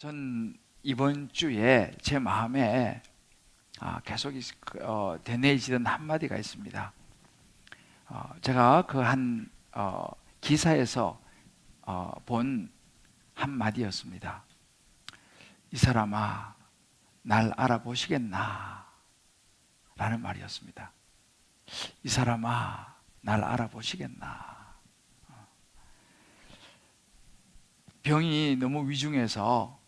전 이번 주에 제 마음에 계속 되뇌이지던 한마디가 있습니다. 제가 그 한 기사에서 본 한마디였습니다. 이 사람아, 날 알아보시겠나? 라는 말이었습니다. 이 사람아, 날 알아보시겠나? 병이 너무 위중해서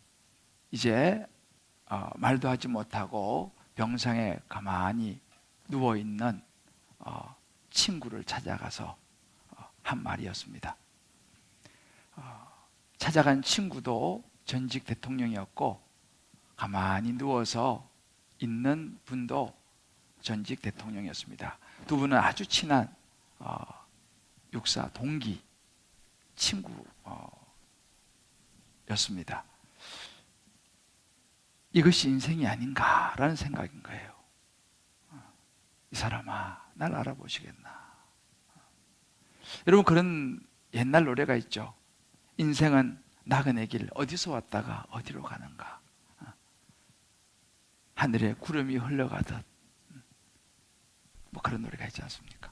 이제 말도 하지 못하고 병상에 가만히 누워있는 친구를 찾아가서 한 말이었습니다. 찾아간 친구도 전직 대통령이었고 가만히 누워서 있는 분도 전직 대통령이었습니다. 두 분은 아주 친한 육사 동기 친구였습니다. 이것이 인생이 아닌가라는 생각인 거예요. 이 사람아, 날 알아보시겠나? 여러분, 그런 옛날 노래가 있죠. 인생은 나그네 길, 어디서 왔다가 어디로 가는가? 하늘에 구름이 흘러가듯, 뭐 그런 노래가 있지 않습니까?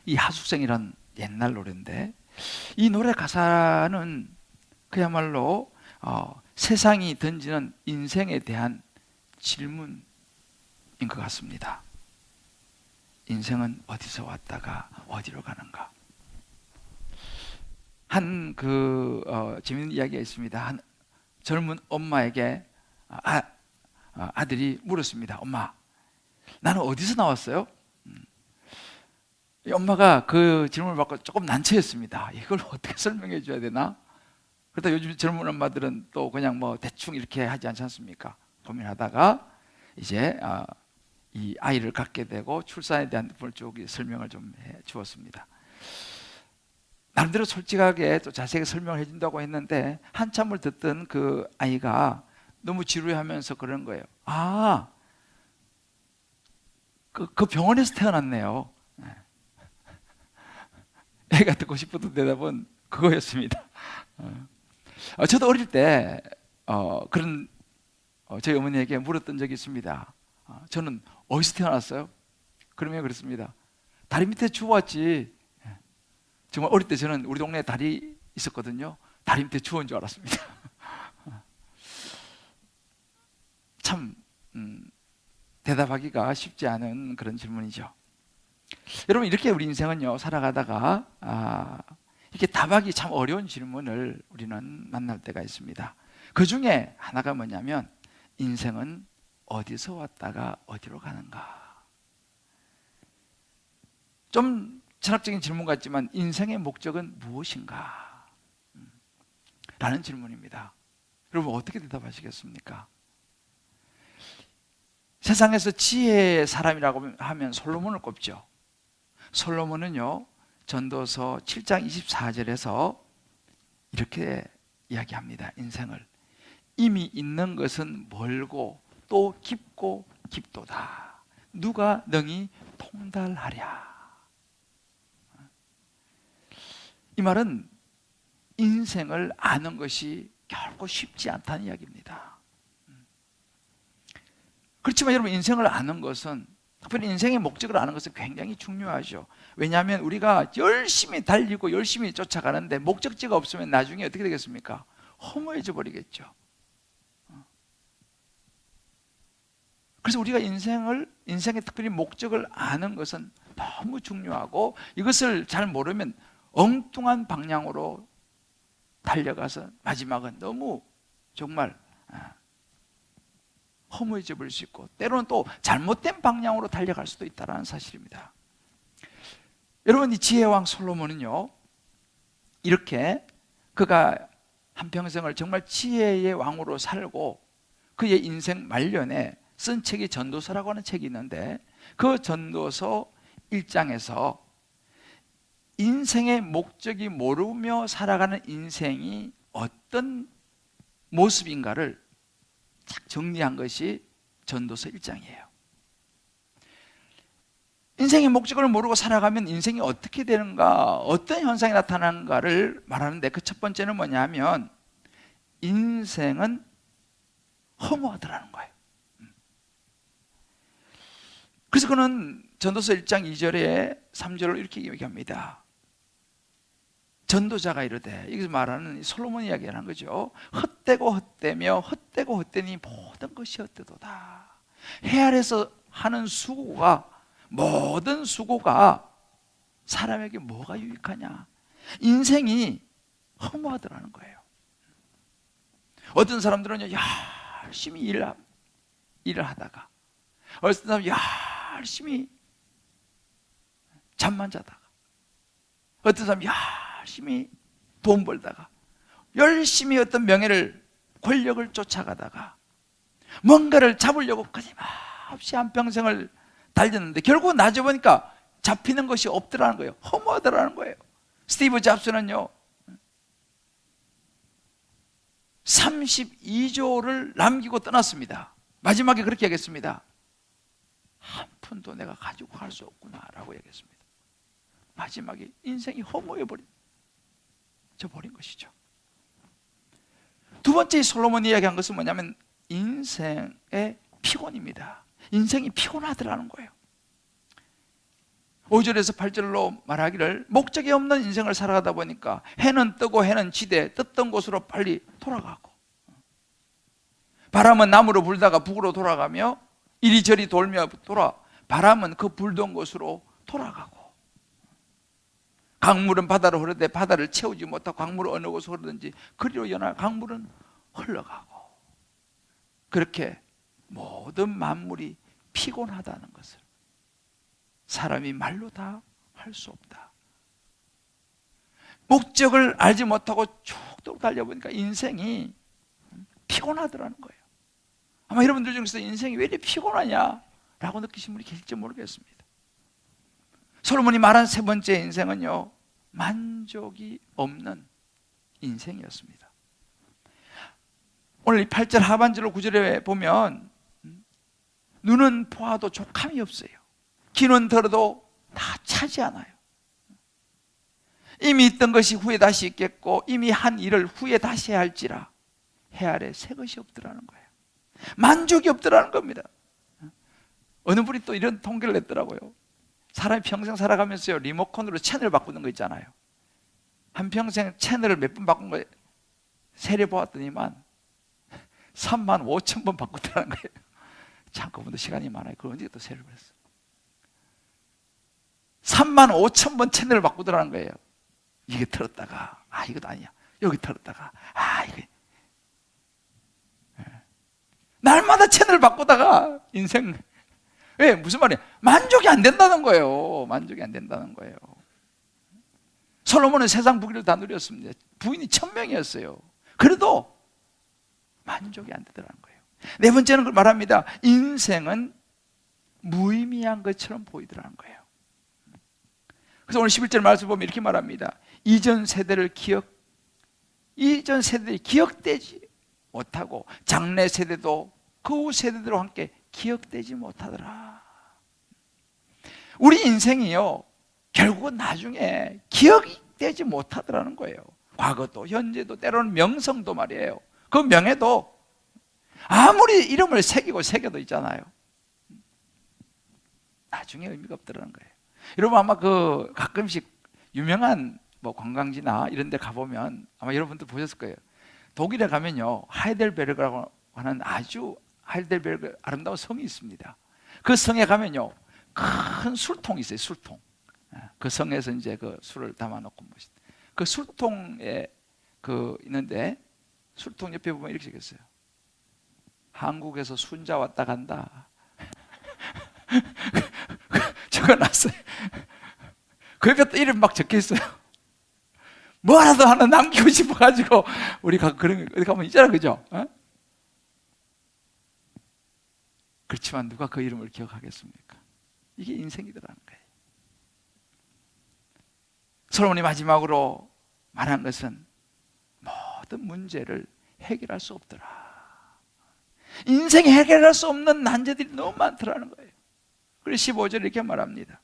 이 하숙생이란 옛날 노래인데, 이 노래 가사는 그야말로 세상이 던지는 인생에 대한 질문인 것 같습니다. 인생은 어디서 왔다가 어디로 가는가? 재밌는 이야기가 있습니다. 한 젊은 엄마에게 아들이 물었습니다. 엄마, 나는 어디서 나왔어요? 엄마가 그 질문을 받고 조금 난처했습니다. 이걸 어떻게 설명해 줘야 되나? 그러다 요즘 젊은 엄마들은 또 그냥 뭐 대충 이렇게 하지 않지 않습니까? 고민하다가 이제 이 아이를 갖게 되고 출산에 대한 쭉 설명을 좀 해 주었습니다. 나름대로 솔직하게 또 자세하게 설명을 해준다고 했는데 한참을 듣던 그 아이가 너무 지루해하면서 그런 거예요. 그 병원에서 태어났네요. 애가 듣고 싶었던 대답은 그거였습니다. 저도 어릴 때 그런 저희 어머니에게 물었던 적이 있습니다. 저는 어디서 태어났어요? 그러면 그렇습니다. 다리 밑에 주워왔지. 정말 어릴 때 저는 우리 동네에 다리 있었거든요. 다리 밑에 주워온 줄 알았습니다. 참 대답하기가 쉽지 않은 그런 질문이죠. 여러분, 이렇게 우리 인생은요 살아가다가 이렇게 답하기 참 어려운 질문을 우리는 만날 때가 있습니다. 그 중에 하나가 뭐냐면 인생은 어디서 왔다가 어디로 가는가? 좀 철학적인 질문 같지만 인생의 목적은 무엇인가? 라는 질문입니다. 여러분, 어떻게 대답하시겠습니까? 세상에서 지혜의 사람이라고 하면 솔로몬을 꼽죠. 솔로몬은요 전도서 7장 24절에서 이렇게 이야기합니다. 인생을 이미 있는 것은 멀고 또 깊고 깊도다. 누가 능히 통달하랴. 이 말은 인생을 아는 것이 결코 쉽지 않다는 이야기입니다. 그렇지만 여러분, 인생을 아는 것은, 특별히 인생의 목적을 아는 것은 굉장히 중요하죠. 왜냐하면 우리가 열심히 달리고 열심히 쫓아가는데 목적지가 없으면 나중에 어떻게 되겠습니까? 허무해져 버리겠죠. 그래서 우리가 인생의 특별히 목적을 아는 것은 너무 중요하고, 이것을 잘 모르면 엉뚱한 방향으로 달려가서 마지막은 너무 정말 허무해져 버릴 수 있고, 때로는 또 잘못된 방향으로 달려갈 수도 있다는 사실입니다. 여러분, 이 지혜왕 솔로몬은요 이렇게 그가 한평생을 정말 지혜의 왕으로 살고 그의 인생 말년에 쓴 책이 전도서라고 하는 책이 있는데, 그 전도서 1장에서 인생의 목적이 모르며 살아가는 인생이 어떤 모습인가를 딱 정리한 것이 전도서 1장이에요. 인생의 목적을 모르고 살아가면 인생이 어떻게 되는가, 어떤 현상이 나타나는가를 말하는데, 그 첫 번째는 뭐냐면 인생은 허무하더라는 거예요. 그래서 그는 전도서 1장 2절에 3절을 이렇게 얘기합니다. 전도자가 이르되, 여기서 말하는 솔로몬 이야기를 하는 거죠. 헛되고 헛되며 헛되고 헛되니 모든 것이 헛되도다. 해 아래서 하는 수고가, 모든 수고가 사람에게 뭐가 유익하냐? 인생이 허무하더라는 거예요. 어떤 사람들은 열심히 일을 하다가, 어떤 사람은 열심히 잠만 자다가, 어떤 사람은 열심히 돈 벌다가, 열심히 어떤 명예를, 권력을 쫓아가다가 뭔가를 잡으려고 끊임없이 한평생을 달렸는데 결국 나중에 보니까 잡히는 것이 없더라는 거예요. 허무하더라는 거예요. 스티브 잡스는요 32조를 남기고 떠났습니다. 마지막에 그렇게 얘기했습니다. 한 푼도 내가 가지고 갈 수 없구나 라고 얘기했습니다. 마지막에 인생이 허무해버린 것이죠. 두 번째 솔로몬이 이야기한 것은 뭐냐면 인생의 피곤입니다. 인생이 피곤하더라는 거예요. 5절에서 8절로 말하기를, 목적이 없는 인생을 살아가다 보니까 해는 뜨고 해는 지대, 떴던 곳으로 빨리 돌아가고, 바람은 남으로 불다가 북으로 돌아가며 이리저리 돌며 바람은 그 불던 곳으로 돌아가고, 강물은 바다로 흐르되 바다를 채우지 못하고 강물은 어느 곳으로 흐르든지 그리로 연하 강물은 흘러가고, 그렇게 모든 만물이 피곤하다는 것을 사람이 말로 다 할 수 없다. 목적을 알지 못하고 쭉 달려보니까 인생이 피곤하더라는 거예요. 아마 여러분들 중에서 인생이 왜 이렇게 피곤하냐 라고 느끼신 분이 계실지 모르겠습니다. 솔로몬이 말한 세 번째 인생은요, 만족이 없는 인생이었습니다. 오늘 이 8절 하반절로 9절에 보면 눈은 보아도 족함이 없어요. 귀는 들어도 다 차지 않아요. 이미 있던 것이 후에 다시 있겠고 이미 한 일을 후에 다시 해야 할지라 해 아래 새 것이 없더라는 거예요. 만족이 없더라는 겁니다. 어느 분이 또 이런 통계를 냈더라고요. 사람이 평생 살아가면서요, 리모컨으로 채널 바꾸는 거 있잖아요. 한평생 채널을 몇 번 바꾼 거예요. 세려 보았더니만 35,000번 바꿨다는 거예요. 참, 그분도 시간이 많아요. 그걸 언제 또 세려를 했어요. 35,000번 채널을 바꾸더라는 거예요. 이게 틀었다가 이것도 아니야, 여기 틀었다가 이게 날마다 채널을 바꾸다가 인생, 왜? 무슨 말이에요? 만족이 안 된다는 거예요. 만족이 안 된다는 거예요. 솔로몬은 세상 부귀를 다 누렸습니다. 부인이 1000명이었어요. 그래도 만족이 안 되더라는 거예요. 네 번째는 그걸 말합니다. 인생은 무의미한 것처럼 보이더라는 거예요. 그래서 오늘 11절 말씀 보면 이렇게 말합니다. 이전 세대들이 기억되지 못하고 장래 세대도 그 후 세대들과 함께 기억되지 못하더라. 우리 인생이요, 결국은 나중에 기억이 되지 못하더라는 거예요. 과거도 현재도 때로는 명성도 말이에요. 그 명예도 아무리 이름을 새겨도 있잖아요, 나중에 의미가 없더라는 거예요. 여러분 아마 가끔씩 유명한 관광지나 이런 데 가보면 아마 여러분들 보셨을 거예요. 독일에 가면요, 하이델베르그라고 하는 하이델베르그 아름다운 성이 있습니다. 그 성에 가면요, 큰 술통이 있어요. 술통. 그 성에서 이제 그 술을 담아놓고 그 술통에 있는데, 술통 옆에 보면 이렇게 적혔어요. 한국에서 순자 왔다 간다. 적어놨어요. 그 옆에 또 이름 막 적혀 있어요. 뭐라도 하나 남기고 싶어가지고 우리가 그런 어디 가면 있잖아, 그죠? 그렇지만 누가 그 이름을 기억하겠습니까? 이게 인생이더라는 거예요. 솔로몬이 마지막으로 말한 것은 모든 문제를 해결할 수 없더라. 인생이 해결할 수 없는 난제들이 너무 많더라는 거예요. 그래서 15절에 이렇게 말합니다.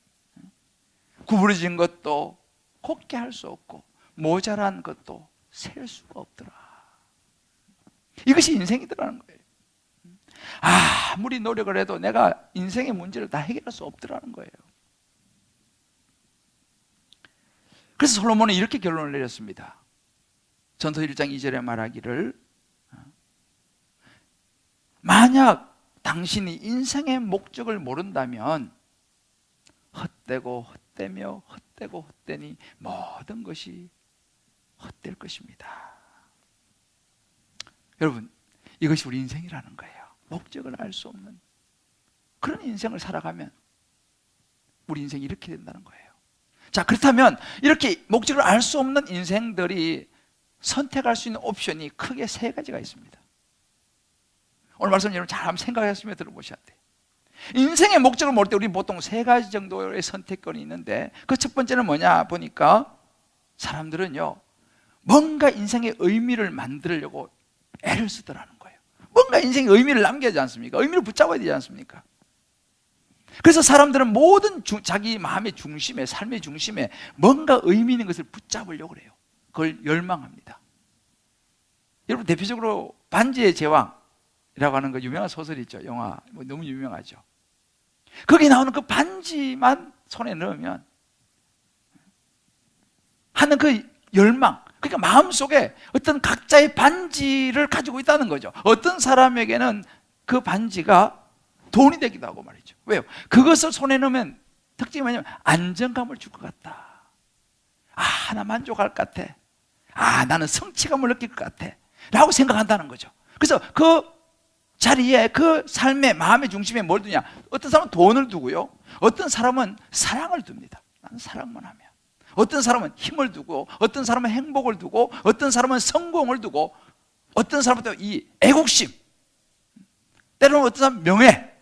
구부러진 것도 곱게 할 수 없고 모자란 것도 셀 수가 없더라. 이것이 인생이더라는 거예요. 아무리 노력을 해도 내가 인생의 문제를 다 해결할 수 없더라는 거예요. 그래서 솔로몬은 이렇게 결론을 내렸습니다. 전서 1장 2절에 말하기를, 만약 당신이 인생의 목적을 모른다면 헛되고 헛되며 헛되고 헛되니 모든 것이 헛될 것입니다. 여러분, 이것이 우리 인생이라는 거예요. 목적을 알 수 없는 그런 인생을 살아가면 우리 인생이 이렇게 된다는 거예요. 자, 그렇다면 이렇게 목적을 알 수 없는 인생들이 선택할 수 있는 옵션이 크게 세 가지가 있습니다. 오늘 말씀 여러분 잘 한번 생각하시며 들어보셔야 돼요. 인생의 목적을 모를 때 우리 보통 세 가지 정도의 선택권이 있는데, 그 첫 번째는 뭐냐 보니까 사람들은요, 뭔가 인생의 의미를 만들려고 애를 쓰더라는 거예요. 뭔가 인생의 의미를 남겨야 되지 않습니까? 의미를 붙잡아야 되지 않습니까? 그래서 사람들은 모든 자기 마음의 중심에, 삶의 중심에 뭔가 의미 있는 것을 붙잡으려고 해요. 그걸 열망합니다. 여러분, 대표적으로 반지의 제왕이라고 하는 거 유명한 소설이 있죠. 영화 너무 유명하죠. 거기 나오는 그 반지만 손에 넣으면 하는 그 열망, 그러니까 마음속에 어떤 각자의 반지를 가지고 있다는 거죠. 어떤 사람에게는 그 반지가 돈이 되기도 하고 말이죠. 왜요? 그것을 손에 넣으면 특징이 뭐냐면 안정감을 줄 것 같다. 나 만족할 것 같아. 나는 성취감을 느낄 것 같아 라고 생각한다는 거죠. 그래서 그 자리에, 그 삶의 마음의 중심에 뭘 두냐? 어떤 사람은 돈을 두고요, 어떤 사람은 사랑을 둡니다. 나는 사랑만 하면. 어떤 사람은 힘을 두고, 어떤 사람은 행복을 두고, 어떤 사람은 성공을 두고, 어떤 사람은 또 이 애국심, 때로는 어떤 사람은 명예를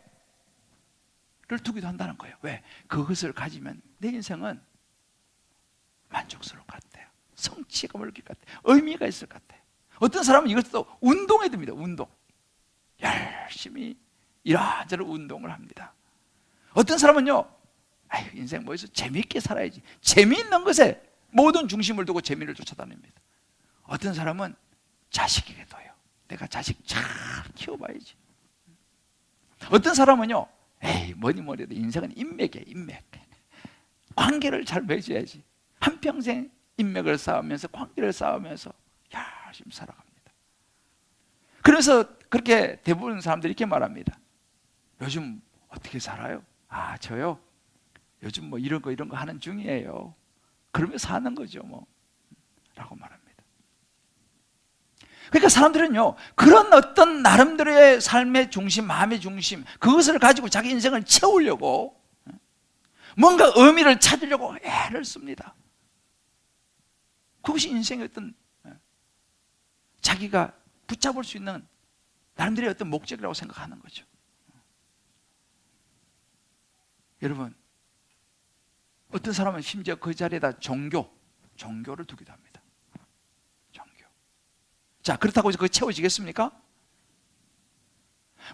두기도 한다는 거예요. 왜? 그것을 가지면 내 인생은 만족스러울 것 같아요. 성취감을 느낄 것 같아요. 의미가 있을 것 같아요. 어떤 사람은 이것을 또 운동에 듭니다. 운동. 열심히 이런저런 운동을 합니다. 어떤 사람은요, 인생 뭐 있어? 재미있게 살아야지. 재미있는 것에 모든 중심을 두고 재미를 쫓아다닙니다. 어떤 사람은 자식에게 둬요. 내가 자식 잘 키워봐야지. 어떤 사람은요, 뭐니 해도 인생은 인맥이에요. 인맥. 관계를 잘 맺어야지. 한평생 인맥을 쌓으면서, 관계를 쌓으면서 열심히 살아갑니다. 그래서 그렇게 대부분 사람들이 이렇게 말합니다. 요즘 어떻게 살아요? 저요? 요즘 뭐 이런 거 하는 중이에요. 그러면서 사는 거죠, 뭐. 라고 말합니다. 그러니까 사람들은요, 그런 어떤 나름대로의 삶의 중심, 마음의 중심, 그것을 가지고 자기 인생을 채우려고 뭔가 의미를 찾으려고 애를 씁니다. 그것이 인생의 어떤 자기가 붙잡을 수 있는 나름대로의 어떤 목적이라고 생각하는 거죠. 여러분, 어떤 사람은 심지어 그 자리에다 종교를 두기도 합니다. 종교. 자, 그렇다고 그거 채워지겠습니까?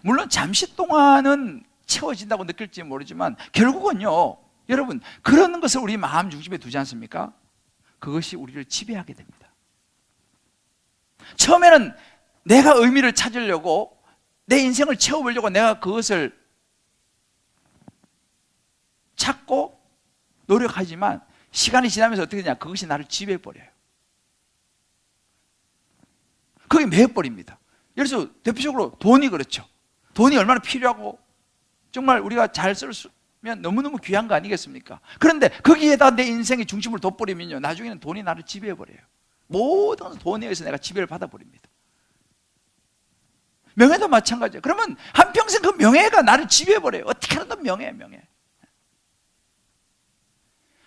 물론 잠시 동안은 채워진다고 느낄지 모르지만 결국은요, 여러분, 그런 것을 우리 마음 중심에 두지 않습니까? 그것이 우리를 지배하게 됩니다. 처음에는 내가 의미를 찾으려고, 내 인생을 채워보려고 내가 그것을 찾고 노력하지만 시간이 지나면서 어떻게 되냐? 그것이 나를 지배해버려요. 그게 매여버립니다. 예를 들어서 대표적으로 돈이 그렇죠. 돈이 얼마나 필요하고 정말 우리가 잘 쓰면 너무너무 귀한 거 아니겠습니까? 그런데 거기에다 내 인생의 중심을 둬버리면요, 나중에는 돈이 나를 지배해버려요. 모든 돈에 의해서 내가 지배를 받아버립니다. 명예도 마찬가지예요. 그러면 한평생 그 명예가 나를 지배해버려요. 어떻게 하든 명예.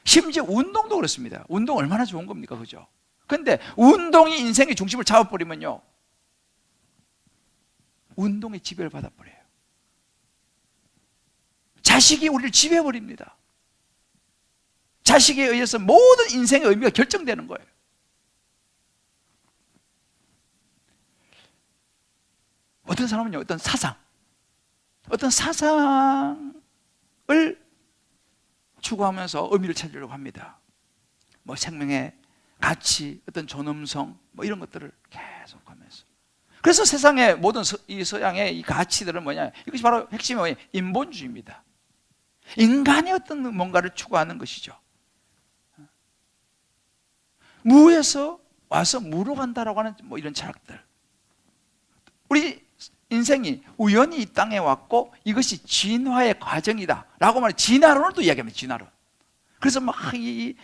심지어 운동도 그렇습니다. 운동 얼마나 좋은 겁니까? 그죠? 근데 운동이 인생의 중심을 잡아버리면요, 운동의 지배를 받아버려요. 자식이 우리를 지배해버립니다. 자식에 의해서 모든 인생의 의미가 결정되는 거예요. 어떤 사람은요, 어떤 사상을 추구하면서 의미를 찾으려고 합니다. 뭐 생명의 가치, 어떤 존엄성, 뭐 이런 것들을 계속하면서 그래서 세상의 모든 이 서양의 이 가치들은 뭐냐? 이것이 바로 핵심이 뭐냐? 인본주의입니다. 인간이 어떤 뭔가를 추구하는 것이죠. 무에서 와서 무로 간다라고 하는 뭐 이런 철학들. 우리 인생이 우연히 이 땅에 왔고 이것이 진화의 과정이다 라고 말해. 진화론을 또 이야기합니다. 진화론. 그래서 막 이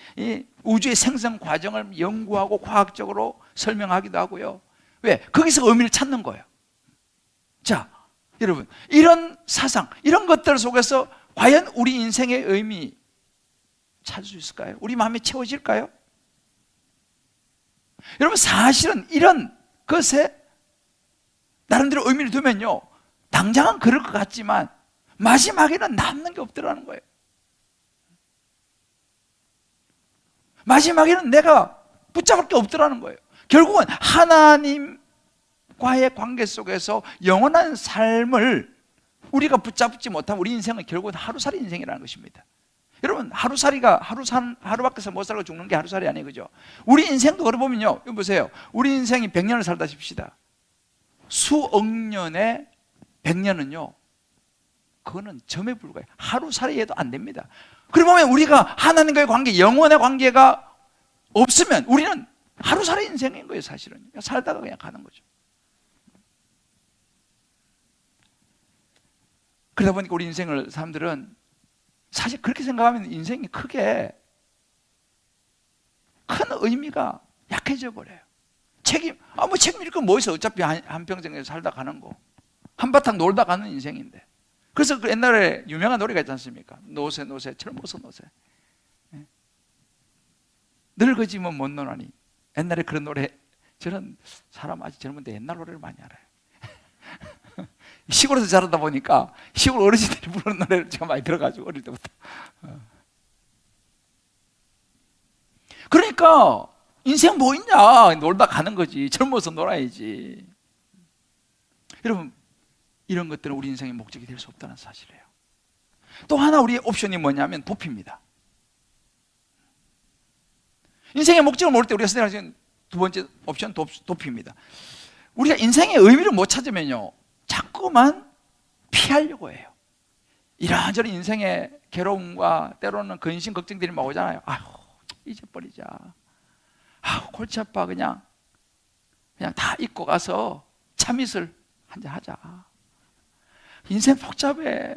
우주의 생성 과정을 연구하고 과학적으로 설명하기도 하고요. 왜? 거기서 의미를 찾는 거예요. 자, 여러분, 이런 사상, 이런 것들 속에서 과연 우리 인생의 의미 찾을 수 있을까요? 우리 마음이 채워질까요? 여러분, 사실은 이런 것에 나름대로 의미를 두면요, 당장은 그럴 것 같지만 마지막에는 남는 게 없더라는 거예요. 마지막에는 내가 붙잡을 게 없더라는 거예요. 결국은 하나님과의 관계 속에서 영원한 삶을 우리가 붙잡지 못하면 우리 인생은 결국은 하루살이 인생이라는 것입니다. 여러분, 하루살이가 하루밖에 못 살고 죽는 게 하루살이 아니에요, 그죠? 우리 인생도 걸어보면요, 이거 보세요. 우리 인생이 100년을 살다 싶시다. 수억 년에 100년은요, 그거는 점에 불과해요. 하루살이에도 안 됩니다. 그러면 우리가 하나님과의 관계, 영원의 관계가 없으면 우리는 하루살이 인생인 거예요, 사실은. 그냥 살다가 그냥 가는 거죠. 그러다 보니까 우리 인생을 사람들은 사실 그렇게 생각하면 인생이 크게 큰 의미가 약해져 버려요. 뭐 책임질 건 뭐 있어? 어차피 한평생에 살다 가는 거. 한바탕 놀다 가는 인생인데. 그래서 그 옛날에 유명한 노래가 있지 않습니까? 노새 젊어서 노새. 늙어지면 못 노나니. 옛날에 그런 노래, 저는 사람 아직 젊은데 옛날 노래를 많이 알아요. 시골에서 자라다 보니까 시골 어르신들이 부르는 노래를 제가 많이 들어가지고 어릴 때부터. 그러니까 인생 뭐 있냐? 놀다 가는 거지. 젊어서 놀아야지. 여러분, 이런 것들은 우리 인생의 목적이 될 수 없다는 사실이에요. 또 하나 우리의 옵션이 뭐냐면 도피입니다. 인생의 목적을 모를 때 우리가 선택하는 두 번째 옵션 도피입니다. 우리가 인생의 의미를 못 찾으면요, 자꾸만 피하려고 해요. 이런저런 인생의 괴로움과 때로는 근심 걱정들이 막 오잖아요. 아휴, 잊어버리자. 아휴, 골치 아파. 그냥 다 잊고 가서 참이슬 한잔 하자. 인생 복잡해.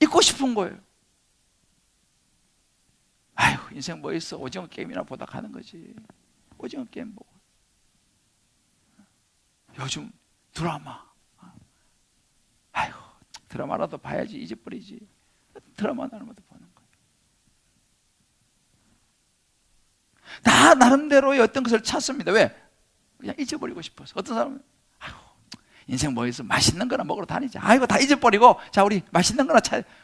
잊고 싶은 거예요. 아휴, 인생 뭐 있어? 오징어 게임이나 보다 가는 거지. 오징어 게임 보고. 요즘 드라마. 아휴, 드라마라도 봐야지. 잊어버리지. 드라마 나름대로 보는 거예요. 다 나름대로의 어떤 것을 찾습니다. 왜? 그냥 잊어버리고 싶어서. 어떤 사람은 아휴, 인생 뭐 있어? 맛있는 거나 먹으러 다니자. 아이고, 다 잊어버리고 자, 우리 맛있는 거나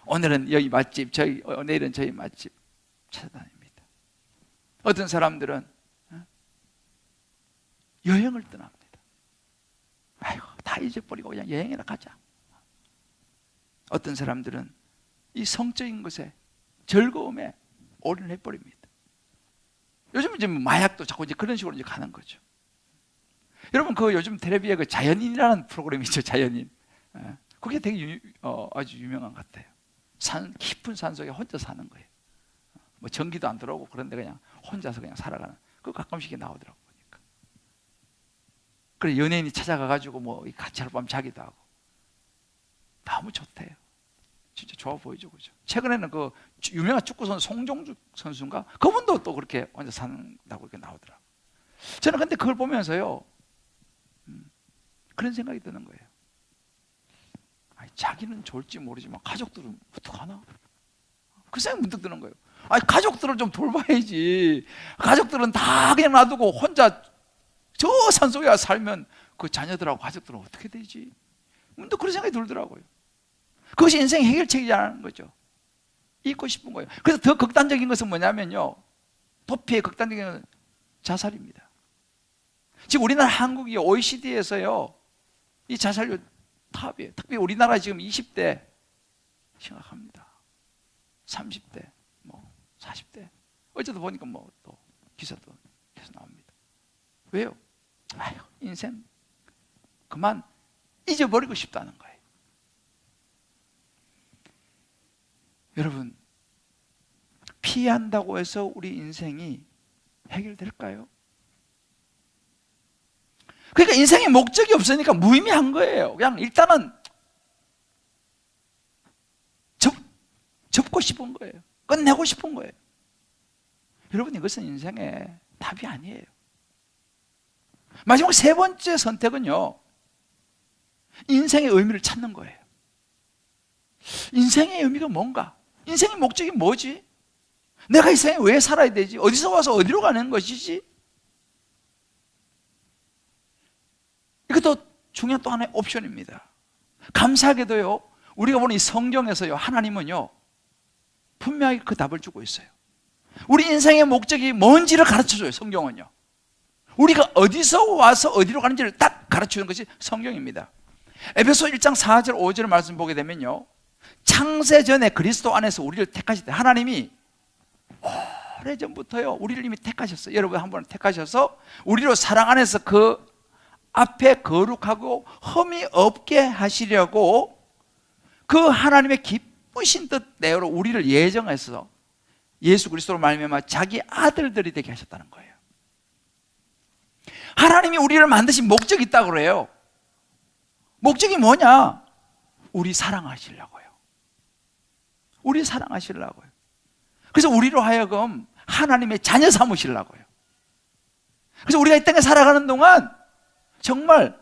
오늘은 여기 맛집, 내일은 저희 맛집 찾아다닙니다. 어떤 사람들은 여행을 떠납니다. 아이고, 다 잊어버리고 그냥 여행이나 가자. 어떤 사람들은 이 성적인 것에, 즐거움에 올인해버립니다. 요즘 이제 마약도 자꾸 이제 그런 식으로 이제 가는 거죠. 여러분, 그 요즘 텔레비에 그 자연인이라는 프로그램이 있죠, 자연인. 그게 되게 아주 유명한 것 같아요. 깊은 산 속에 혼자 사는 거예요. 뭐 전기도 안 들어오고 그런데 그냥 혼자서 그냥 살아가는. 그 가끔씩 나오더라고 보니까. 그래 연예인이 찾아가가지고 뭐 같이 하룻밤 자기도 하고. 너무 좋대요. 진짜 좋아 보이죠, 그죠? 최근에는 그 유명한 축구 선수 송정주 선수인가? 그분도 또 그렇게 혼자 산다고 이렇게 나오더라고. 저는 근데 그걸 보면서요, 그런 생각이 드는 거예요. 아니, 자기는 좋을지 모르지만 가족들은 어떡하나? 그 생각이 문득 드는 거예요. 아니, 가족들을 좀 돌봐야지. 가족들은 다 그냥 놔두고 혼자 저 산속에 살면 그 자녀들하고 가족들은 어떻게 되지? 문득 그런 생각이 들더라고요. 그것이 인생의 해결책이라는 거죠. 잊고 싶은 거예요. 그래서 더 극단적인 것은 뭐냐면요, 도피의 극단적인 것은 자살입니다. 지금 우리나라 한국이 OECD에서요 이 자살률 탑이에요. 특히 우리나라 지금 20대 심각합니다. 30대, 뭐 40대. 어제도 보니까 뭐 또 기사도 계속 나옵니다. 왜요? 아유, 인생 그만 잊어버리고 싶다는 거예요. 여러분, 피한다고 해서 우리 인생이 해결될까요? 그러니까 인생에 목적이 없으니까 무의미한 거예요. 그냥 일단은 접고 싶은 거예요. 끝내고 싶은 거예요. 여러분, 이것은 인생의 답이 아니에요. 마지막 세 번째 선택은요, 인생의 의미를 찾는 거예요. 인생의 의미가 뭔가? 인생의 목적이 뭐지? 내가 이 세상에 왜 살아야 되지? 어디서 와서 어디로 가는 것이지? 이것도 중요한 또 하나의 옵션입니다. 감사하게도요, 우리가 보는 이 성경에서요, 하나님은요 분명히 그 답을 주고 있어요. 우리 인생의 목적이 뭔지를 가르쳐줘요. 성경은요, 우리가 어디서 와서 어디로 가는지를 딱 가르치는 것이 성경입니다. 에베소 1장 4절 5절 말씀 보게 되면요, 창세 전에 그리스도 안에서 우리를 택하실 때 하나님이 오래전부터요 우리를 이미 택하셨어요. 여러분 한 번 택하셔서 우리로 사랑 안에서 그 앞에 거룩하고 흠이 없게 하시려고 그 하나님의 기쁘신 뜻대로 우리를 예정해서 예수 그리스도로 말미암아 자기 아들들이 되게 하셨다는 거예요. 하나님이 우리를 만드신 목적이 있다고 그래요. 목적이 뭐냐? 우리 사랑하시려고요. 우리 사랑하시려고요. 그래서 우리로 하여금 하나님의 자녀 삼으시려고요. 그래서 우리가 이 땅에 살아가는 동안 정말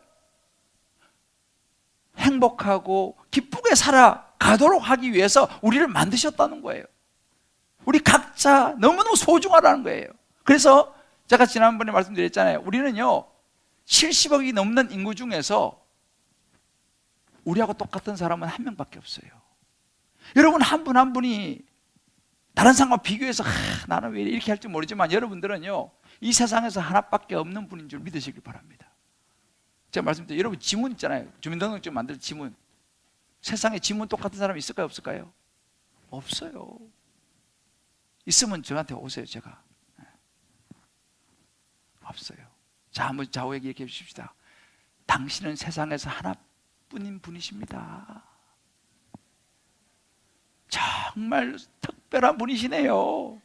행복하고 기쁘게 살아가도록 하기 위해서 우리를 만드셨다는 거예요. 우리 각자 너무너무 소중하다는 거예요. 그래서 제가 지난번에 말씀드렸잖아요. 우리는요 70억이 넘는 인구 중에서 우리하고 똑같은 사람은 한 명밖에 없어요. 여러분 한 분 한 분이 다른 사람과 비교해서 나는 왜 이렇게 할지 모르지만 여러분들은요 이 세상에서 하나밖에 없는 분인 줄 믿으시길 바랍니다. 제가 말씀드린 여러분 지문 있잖아요. 주민등록증 만들 지문. 세상에 지문 똑같은 사람이 있을까요? 없을까요? 없어요. 있으면 저한테 오세요. 제가 없어요. 자, 한번 좌우에게 얘기해 주십시다. 당신은 세상에서 하나뿐인 분이십니다. 정말 특별한 분이시네요.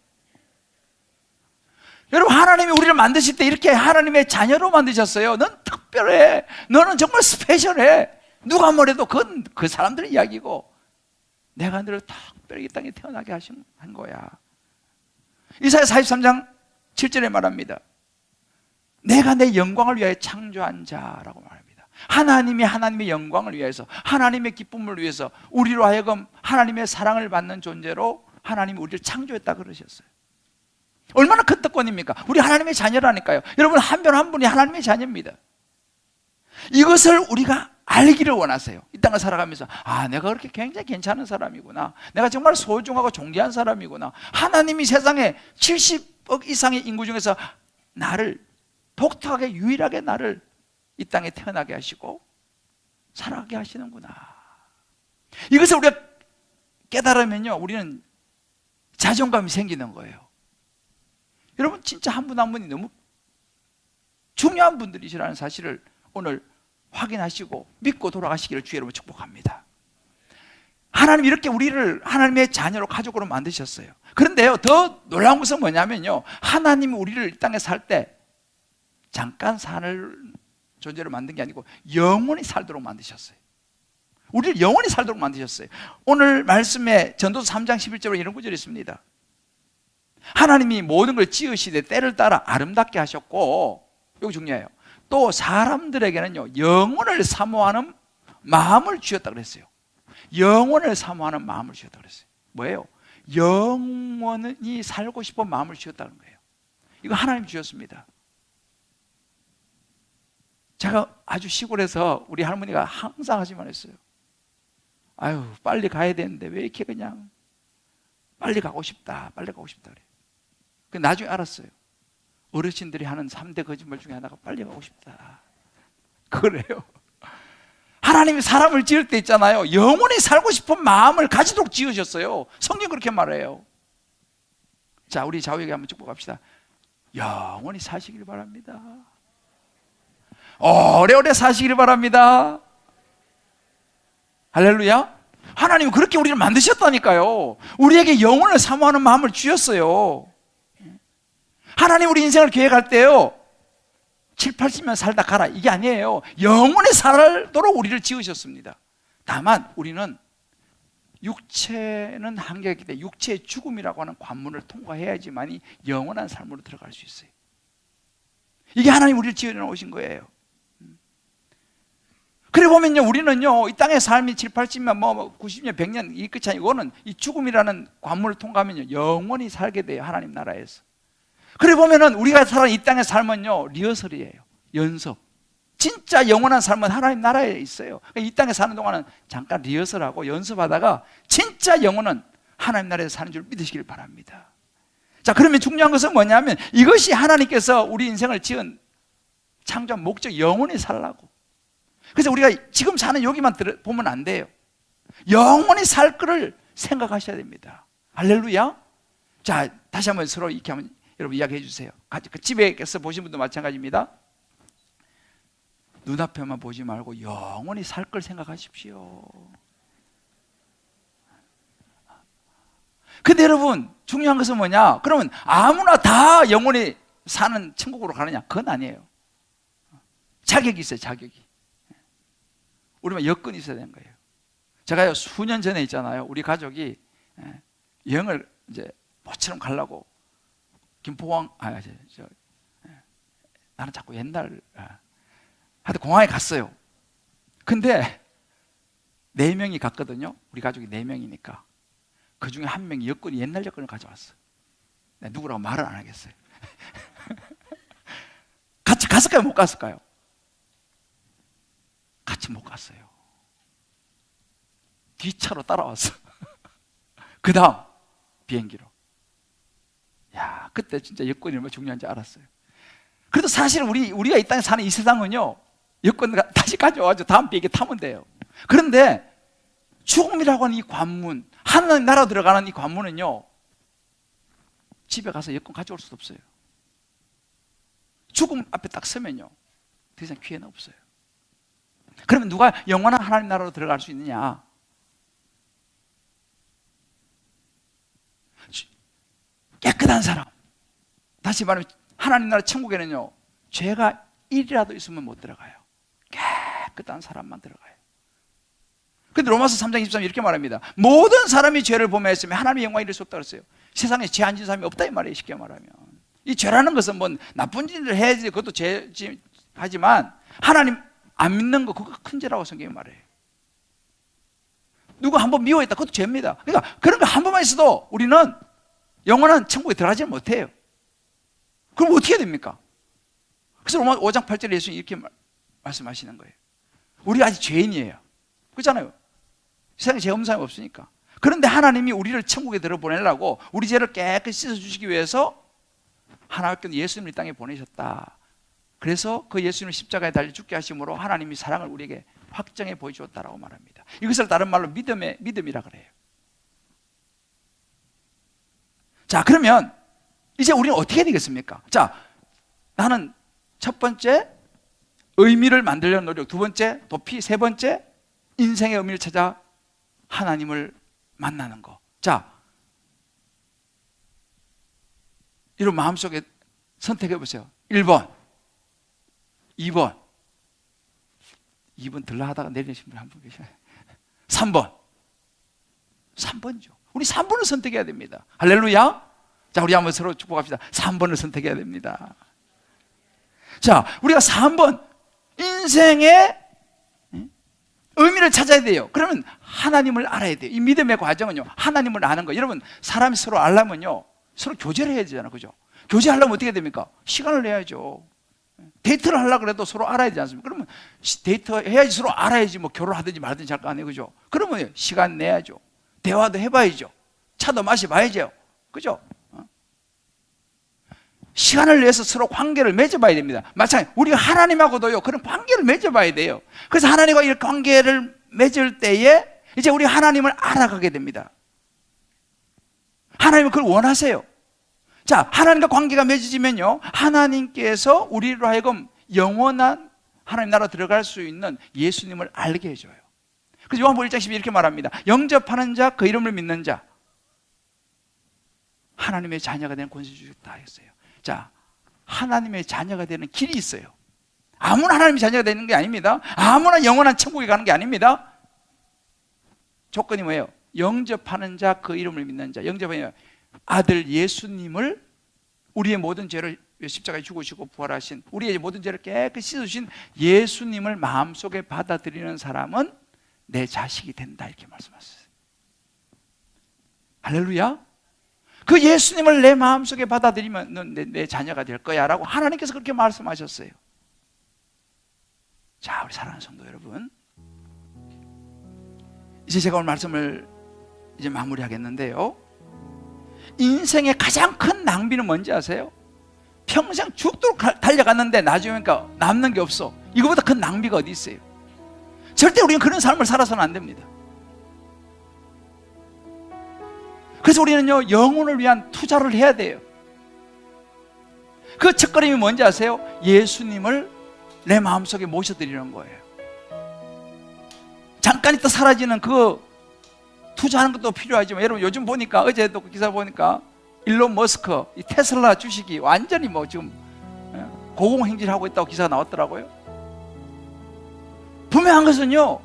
여러분 하나님이 우리를 만드실 때 이렇게 하나님의 자녀로 만드셨어요. 넌 특별해. 너는 정말 스페셜해. 누가 뭐래도 그건 그 사람들의 이야기고 내가 너를 특별히 이 땅에 태어나게 한 거야. 이사야 43장 7절에 말합니다. 내가 내 영광을 위하여 창조한 자라고 말합니다. 하나님이 하나님의 영광을 위해서 하나님의 기쁨을 위해서 우리로 하여금 하나님의 사랑을 받는 존재로 하나님이 우리를 창조했다 그러셨어요. 얼마나 큰 특권입니까? 우리 하나님의 자녀라니까요. 여러분 한 분 한 분이 하나님의 자녀입니다. 이것을 우리가 알기를 원하세요. 이 땅을 살아가면서 내가 그렇게 굉장히 괜찮은 사람이구나. 내가 정말 소중하고 존귀한 사람이구나. 하나님이 세상에 70억 이상의 인구 중에서 나를 독특하게 유일하게 나를 이 땅에 태어나게 하시고 살아가게 하시는구나. 이것을 우리가 깨달으면요 우리는 자존감이 생기는 거예요. 여러분 진짜 한 분 한 분이 너무 중요한 분들이시라는 사실을 오늘 확인하시고 믿고 돌아가시기를 주의 이름으로 축복합니다. 하나님 이렇게 우리를 하나님의 자녀로 가족으로 만드셨어요. 그런데요 더 놀라운 것은 뭐냐면요 하나님이 우리를 이 땅에 살 때 잠깐 살 존재로 만든 게 아니고 영원히 살도록 만드셨어요. 우리를 영원히 살도록 만드셨어요. 오늘 말씀에 전도서 3장 11절에 이런 구절이 있습니다. 하나님이 모든 걸 지으시되 때를 따라 아름답게 하셨고, 이거 중요해요. 또 사람들에게는요 영원을 사모하는 마음을 주셨다 그랬어요. 영원을 사모하는 마음을 주셨다 그랬어요. 뭐예요? 영원히 살고 싶은 마음을 주셨다는 거예요. 이거 하나님 주셨습니다. 제가 아주 시골에서 우리 할머니가 항상 하지만 했어요. 아유 빨리 가야 되는데 왜 이렇게 그냥 빨리 가고 싶다 빨리 가고 싶다 그래. 그 나중에 알았어요. 어르신들이 하는 3대 거짓말 중에 하나가 빨리 가고 싶다 그래요. 하나님이 사람을 지을 때 있잖아요 영원히 살고 싶은 마음을 가지도록 지으셨어요. 성경 그렇게 말해요. 자 우리 좌우에게 한번 축복합시다. 영원히 사시길 바랍니다. 오래오래 사시기를 바랍니다. 할렐루야. 하나님은 그렇게 우리를 만드셨다니까요. 우리에게 영혼을 사모하는 마음을 주셨어요. 하나님 우리 인생을 계획할 때요, 7, 80년 살다 가라 이게 아니에요. 영원히 살도록 우리를 지으셨습니다. 다만 우리는 육체는 한계가 있기 때문에 육체의 죽음이라고 하는 관문을 통과해야지만이 영원한 삶으로 들어갈 수 있어요. 이게 하나님 우리를 지어놓으신 거예요. 그래 보면요, 우리는요, 이 땅의 삶이 7, 80년, 90년, 100년 이 끝이 아니고 이거는 이 죽음이라는 관문을 통과하면요 영원히 살게 돼요. 하나님 나라에서. 그래 보면은 우리가 살아가는 이 땅의 삶은요 리허설이에요. 연습. 진짜 영원한 삶은 하나님 나라에 있어요. 이 땅에 사는 동안은 잠깐 리허설하고 연습하다가 진짜 영혼은 하나님 나라에서 사는 줄 믿으시길 바랍니다. 자, 그러면 중요한 것은 뭐냐면 이것이 하나님께서 우리 인생을 지은 창조한 목적, 영원히 살라고. 그래서 우리가 지금 사는 여기만 보면 안 돼요. 영원히 살 거를 생각하셔야 됩니다. 할렐루야. 자, 다시 한번 서로 이렇게 한번 여러분 이야기해 주세요. 집에서 보신 분도 마찬가지입니다. 눈앞에만 보지 말고 영원히 살 걸 생각하십시오. 근데 여러분 중요한 것은 뭐냐? 그러면 아무나 다 영원히 사는 천국으로 가느냐? 그건 아니에요. 자격이 있어요. 자격이. 우리만 여건이 있어야 되는 거예요. 제가요 수년 전에 있잖아요, 우리 가족이 여행을 이제 모처럼 가려고 김포공항, 나는 자꾸 옛날 하여튼 공항에 갔어요. 근데 4명이 갔거든요. 우리 가족이 4명이니까 그 중에 한 명이 여권이 옛날 여권을 가져왔어. 누구라고 말을 안 하겠어요. 같이 갔을까요? 못 갔을까요? 같이 못 갔어요. 뒷차로 따라왔어. 그 다음 비행기로. 야, 그때 진짜 여권이 얼마나 중요한지 알았어요. 그래도 사실 우리가 이 땅에 사는 이 세상은요, 여권 다시 가져와서 다음 비행기 타면 돼요. 그런데 죽음이라고 하는 이 관문, 하나님 나라 들어가는 이 관문은요, 집에 가서 여권 가져올 수도 없어요. 죽음 앞에 딱 서면요, 더 이상 기회는 없어요. 그러면 누가 영원한 하나님 나라로 들어갈 수 있느냐? 깨끗한 사람. 다시 말하면 하나님 나라 천국에는요, 죄가 1이라도 있으면 못 들어가요. 깨끗한 사람만 들어가요. 근데 로마서 3장 23절 이렇게 말합니다. 모든 사람이 죄를 범했으면 하나님의 영광에 이를 수 없다고 했어요. 세상에 죄 안 지은 사람이 없다 이 말이에요. 쉽게 말하면 이 죄라는 것은 뭐 나쁜 짓을 해야지 그것도 죄하지만 하나님 안 믿는 거 그거 큰 죄라고 성경이 말해요. 누가 한번 미워했다 그것도 죄입니다. 그러니까 그런 거 한 번만 있어도 우리는 영원한 천국에 들어가지 못해요. 그럼 어떻게 해야 됩니까? 그래서 로마 5장 8절에 예수님이 이렇게 말씀하시는 거예요. 우리가 아직 죄인이에요. 그렇잖아요. 세상에 죄 없는 사람이 없으니까. 그런데 하나님이 우리를 천국에 들어보내려고 우리 죄를 깨끗이 씻어주시기 위해서 하나님께서 예수님을 이 땅에 보내셨다. 그래서 그 예수님을 십자가에 달려 죽게 하심으로 하나님이 사랑을 우리에게 확정해 보여주었다라고 말합니다. 이것을 다른 말로 믿음이라 그래요. 자, 그러면 이제 우리는 어떻게 해야 되겠습니까? 자, 나는 첫 번째 의미를 만들려는 노력, 두 번째 도피, 세 번째 인생의 의미를 찾아 하나님을 만나는 거. 자, 이런 마음속에 선택해 보세요. 1번, 2번 들라 하다가 내리신 분 한 분 계시나요? 3번이죠. 우리 3번을 선택해야 됩니다. 할렐루야. 자, 우리 한번 서로 축복합시다. 3번을 선택해야 됩니다. 자, 우리가 3번 인생의 의미를 찾아야 돼요. 그러면 하나님을 알아야 돼요. 이 믿음의 과정은요, 하나님을 아는 거. 여러분, 사람이 서로 알려면요, 서로 교제를 해야 되잖아요. 그죠? 교제하려면 어떻게 됩니까? 시간을 내야죠. 데이트를 하려고 해도 서로 알아야 되지 않습니까? 그러면 데이트 해야지, 서로 알아야지 뭐 결혼하든지 말든지 할 거 아니에요. 그죠? 그러면 시간 내야죠. 대화도 해봐야죠. 차도 마셔봐야죠. 그죠? 시간을 내서 서로 관계를 맺어봐야 됩니다. 마찬가지로 우리가 하나님하고도요, 그런 관계를 맺어봐야 돼요. 그래서 하나님과 이 관계를 맺을 때에 이제 우리 하나님을 알아가게 됩니다. 하나님은 그걸 원하세요. 자, 하나님과 관계가 맺어지면요, 하나님께서 우리로 하여금 영원한 하나님 나라 들어갈 수 있는 예수님을 알게 해줘요. 그래서 요한복음 1장 12 이렇게 말합니다. 영접하는 자, 그 이름을 믿는 자, 하나님의 자녀가 되는 권세 주셨다 했어요. 자, 하나님의 자녀가 되는 길이 있어요. 아무나 하나님의 자녀가 되는 게 아닙니다. 아무나 영원한 천국에 가는 게 아닙니다. 조건이 뭐예요? 영접하는 자, 그 이름을 믿는 자. 영접하는 아들 예수님을, 우리의 모든 죄를 십자가에 죽으시고 부활하신, 우리의 모든 죄를 깨끗이 씻으신 예수님을 마음속에 받아들이는 사람은 내 자식이 된다, 이렇게 말씀하셨어요. 할렐루야. 그 예수님을 내 마음속에 받아들이면 넌 내 자녀가 될 거야 라고 하나님께서 그렇게 말씀하셨어요. 자, 우리 사랑하는 성도 여러분, 이제 제가 오늘 말씀을 이제 마무리하겠는데요, 인생의 가장 큰 낭비는 뭔지 아세요? 평생 죽도록 달려갔는데 나중에 남는 게 없어. 이거보다 큰 낭비가 어디 있어요? 절대 우리는 그런 삶을 살아서는 안 됩니다. 그래서 우리는요, 영혼을 위한 투자를 해야 돼요. 그 첫걸음이 뭔지 아세요? 예수님을 내 마음속에 모셔드리는 거예요. 잠깐 있다 사라지는 그 투자하는 것도 필요하지만, 여러분 요즘 보니까, 어제도 그 기사 보니까 일론 머스크, 이 테슬라 주식이 완전히 뭐 지금 고공행진하고 있다고 기사가 나왔더라고요. 분명한 것은요,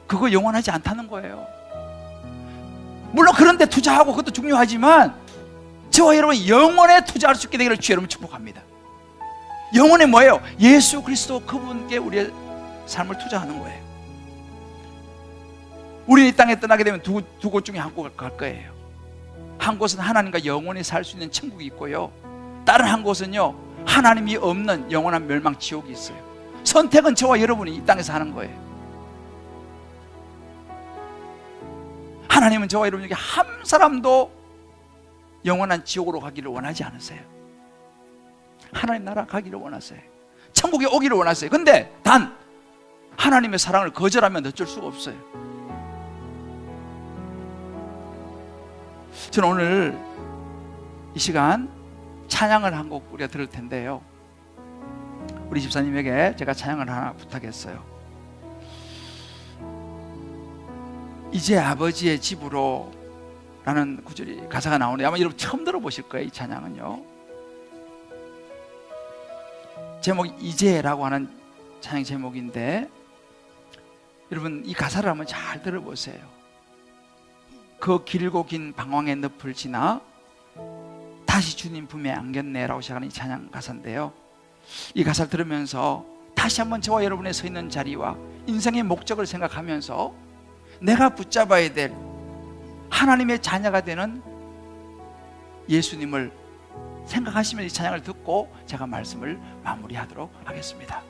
그거 영원하지 않다는 거예요. 물론 그런데 투자하고 그것도 중요하지만, 저와 여러분 영혼에 투자할 수 있게 되기를 주 여러분 축복합니다. 영혼이 뭐예요? 예수 그리스도 그분께 우리의 삶을 투자하는 거예요. 우리는 이 땅에 떠나게 되면 두 곳 중에 한 곳을 갈 거예요. 한 곳은 하나님과 영원히 살 수 있는 천국이 있고요, 다른 한 곳은요, 하나님이 없는 영원한 멸망 지옥이 있어요. 선택은 저와 여러분이 이 땅에서 하는 거예요. 하나님은 저와 여러분 중에 한 사람도 영원한 지옥으로 가기를 원하지 않으세요. 하나님 나라 가기를 원하세요. 천국에 오기를 원하세요. 근데 단 하나님의 사랑을 거절하면 어쩔 수가 없어요. 저는 오늘 이 시간 찬양을 한 곡 우리가 들을 텐데요, 우리 집사님에게 제가 찬양을 하나 부탁했어요. 이제 아버지의 집으로 라는 구절이, 가사가 나오는데 아마 여러분 처음 들어보실 거예요. 이 찬양은요, 제목이 이제라고 하는 찬양 제목인데, 여러분 이 가사를 한번 잘 들어보세요. 그 길고 긴 방황의 늪을 지나 다시 주님 품에 안겼네 라고 시작하는 이 찬양 가사인데요, 이 가사를 들으면서 다시 한번 저와 여러분의 서 있는 자리와 인생의 목적을 생각하면서 내가 붙잡아야 될 하나님의 자녀가 되는 예수님을 생각하시면 이 찬양을 듣고 제가 말씀을 마무리하도록 하겠습니다.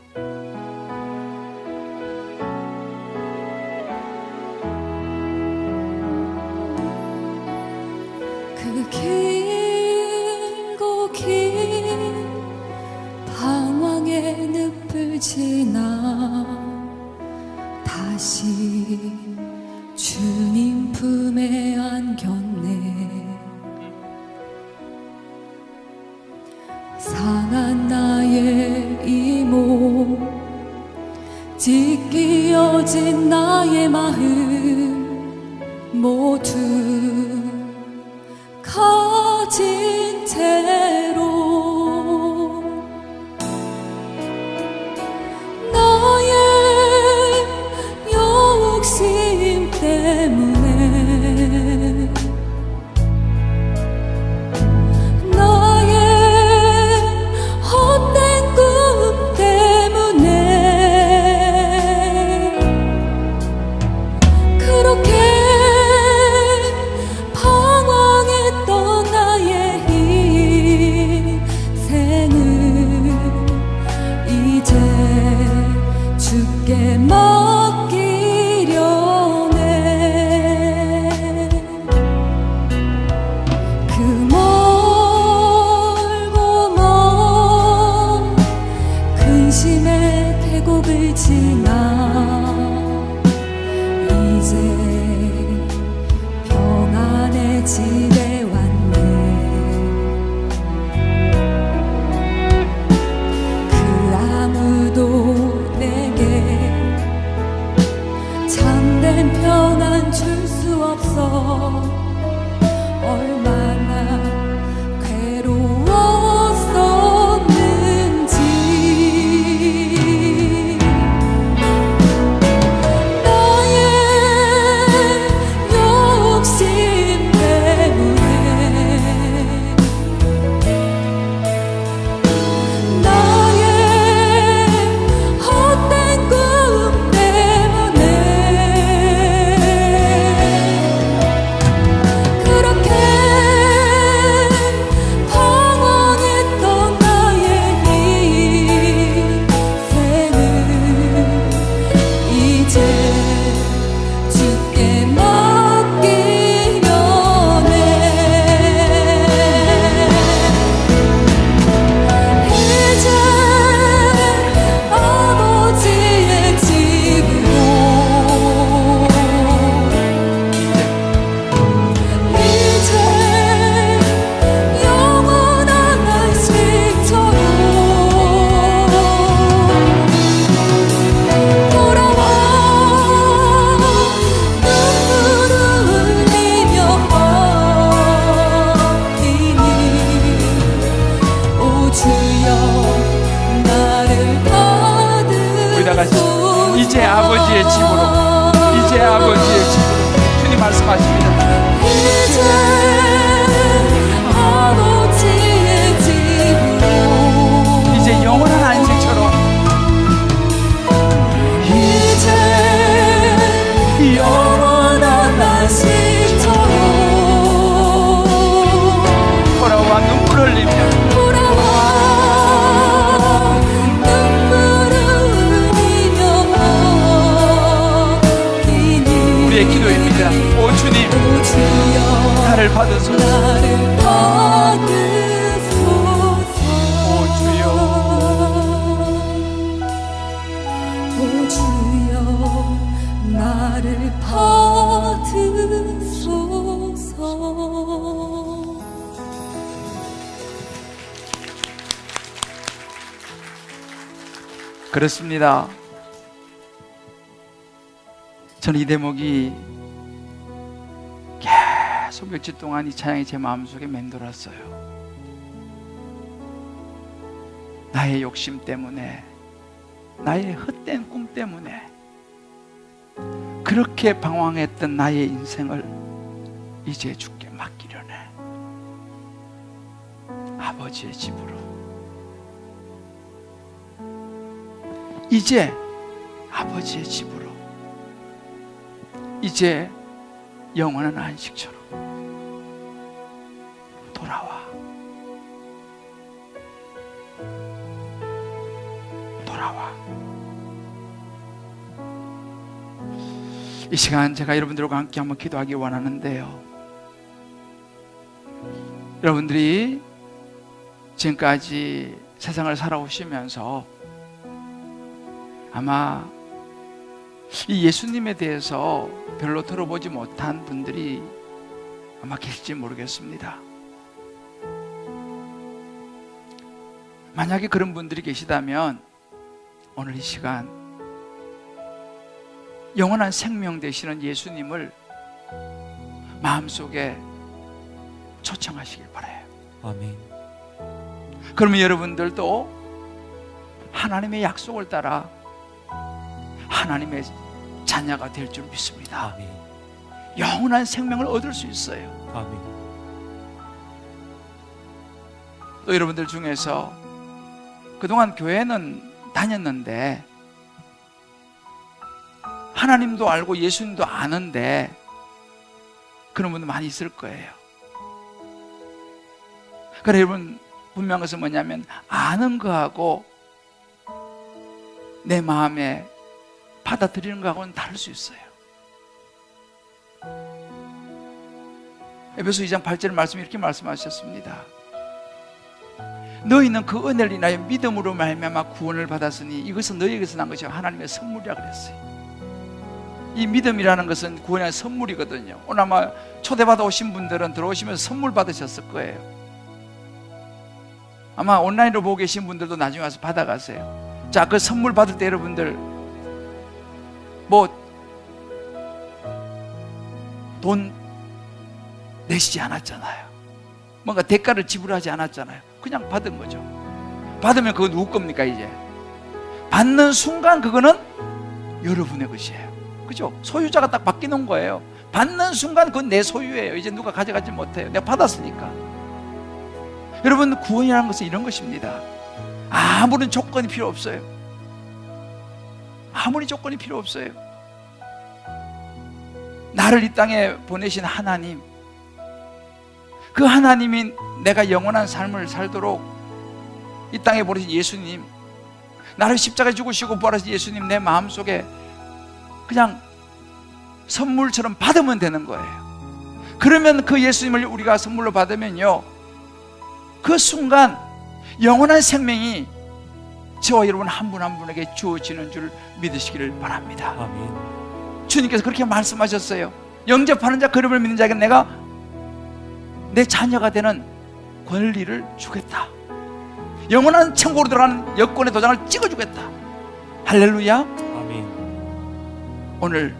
그 길고 긴 방황의 늪을 지나 다시 주님 품에 안겼네. 상한 나의 이모, 찢기어진 나의 마음 모두 가진 채로 나의 욕심 때문에, 나의 헛된 꿈 때문에 그렇게 방황했던 나의 인생을 이제 주께 맡기려네. 그 멀고 먼 근심의 계곡을 지나 이제 평안의 집에 왔네. 그 아무도 내 시작하시고 이제 아버지의 집으로, 이제 아버지의 집으로 주님 말씀하십니다. 이제 아버지의 집으로, 이제 영원한 안식처럼, 이제 영원한 안식처럼 돌아와 눈물 흘리며 돌아와 눈물을 흘리며 우리의 기도입니다. 오 주님, 오 주여 나를 받으소서. 나를 받으소서. 오 주여, 오 주여 나를 받으소서. 그렇습니다. 저는 이 대목이 계속 며칠 동안 이 찬양이 제 마음속에 맴돌았어요. 나의 욕심 때문에, 나의 헛된 꿈 때문에 그렇게 방황했던 나의 인생을 이제 주께 맡기려네. 아버지의 집으로, 이제 아버지의 집으로, 이제 영원한 안식처럼 돌아와, 돌아와. 이 시간 제가 여러분들과 함께 한번 기도하기 원하는데요, 여러분들이 지금까지 세상을 살아오시면서 아마 이 예수님에 대해서 별로 들어보지 못한 분들이 아마 계실지 모르겠습니다. 만약에 그런 분들이 계시다면 오늘 이 시간 영원한 생명 되시는 예수님을 마음속에 초청하시길 바라요. 아멘. 그러면 여러분들도 하나님의 약속을 따라 하나님의 자녀가 될 줄 믿습니다. 아멘. 영원한 생명을 얻을 수 있어요. 아멘. 또 여러분들 중에서 그동안 교회는 다녔는데 하나님도 알고 예수님도 아는데 그런 분들 많이 있을 거예요. 그래, 여러분 분명한 것은 뭐냐면 아는 거하고 내 마음에 받아들이는 거하고는 다를 수 있어요. 에베소 2장 8절 말씀이 이렇게 말씀하셨습니다. 너희는 그 은혜를 인하여 믿음으로 말미암아 구원을 받았으니 이것은 너희에게서 난 것이 하나님의 선물이라 그랬어요. 이 믿음이라는 것은 구원의 선물이거든요. 오늘 아마 초대받아 오신 분들은 들어오시면서 선물 받으셨을 거예요. 아마 온라인으로 보고 계신 분들도 나중에 와서 받아가세요. 자, 그 선물 받을 때 여러분들 뭐 돈 내시지 않았잖아요. 뭔가 대가를 지불하지 않았잖아요. 그냥 받은 거죠. 받으면 그거 누구 겁니까? 이제 받는 순간 그거는 여러분의 것이에요. 그죠? 소유자가 딱 바뀌는 거예요. 받는 순간 그건 내 소유예요. 이제 누가 가져가지 못해요. 내가 받았으니까. 여러분, 구원이라는 것은 이런 것입니다. 아무런 조건이 필요 없어요. 아무리 조건이 필요 없어요. 나를 이 땅에 보내신 하나님, 그 하나님이 내가 영원한 삶을 살도록 이 땅에 보내신 예수님, 나를 십자가에 죽으시고 부활하신 예수님, 내 마음속에 그냥 선물처럼 받으면 되는 거예요. 그러면 그 예수님을 우리가 선물로 받으면요, 그 순간 영원한 생명이 저와 여러분 한 분 한 분에게 주어지는 줄 믿으시기를 바랍니다. 아멘. 주님께서 그렇게 말씀하셨어요. 영접하는 자, 그름을 믿는 자에게 내가 내 자녀가 되는 권리를 주겠다. 영원한 천국으로 들어가는 여권의 도장을 찍어주겠다. 할렐루야. 아멘. 오늘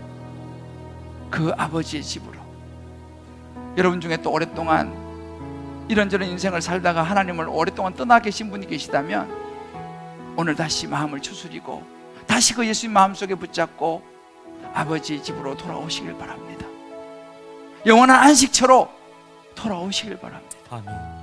그 아버지의 집으로, 여러분 중에 또 오랫동안 이런저런 인생을 살다가 하나님을 오랫동안 떠나 계신 분이 계시다면 오늘 다시 마음을 추스리고 다시 그 예수님 마음속에 붙잡고 아버지 집으로 돌아오시길 바랍니다. 영원한 안식처로 돌아오시길 바랍니다. 아멘.